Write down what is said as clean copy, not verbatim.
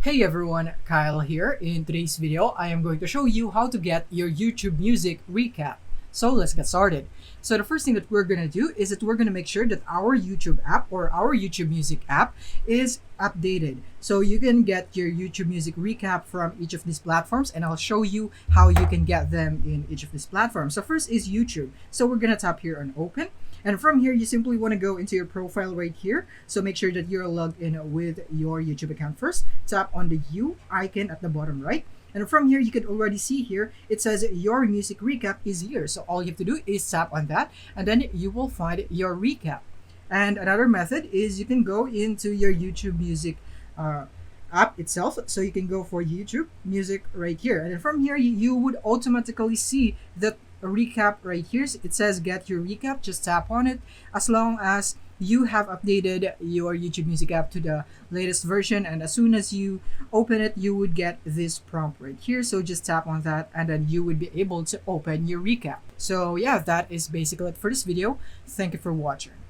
Hey everyone, Kyle here. In today's video, I am going to show you how to get your YouTube music recap. So let's get started. So the first thing that we're going to do is that we're going to make sure that our YouTube app or our YouTube music app is updated. So you can get your YouTube music recap from each of these platforms, and I'll show you how you can get them in each of these platforms. So first is YouTube. So we're going to tap here on open. And from here, you simply want to go into your profile right here. So make sure that you're logged in with your YouTube account first. Tap on the U icon at the bottom right. And from here, you can already see here, it says your music recap is here. So all you have to do is tap on that, and then you will find your recap. And another method is you can go into your YouTube music app itself. So you can go for YouTube music right here. And then from here, you would automatically see that a recap right here. It says get your recap. Just tap on it as long as you have updated your YouTube music app to the latest version, and as soon as you open it, you would get this prompt right here. So just tap on that, and then you would be able to open your recap. So yeah, that is basically it for this video. Thank you for watching.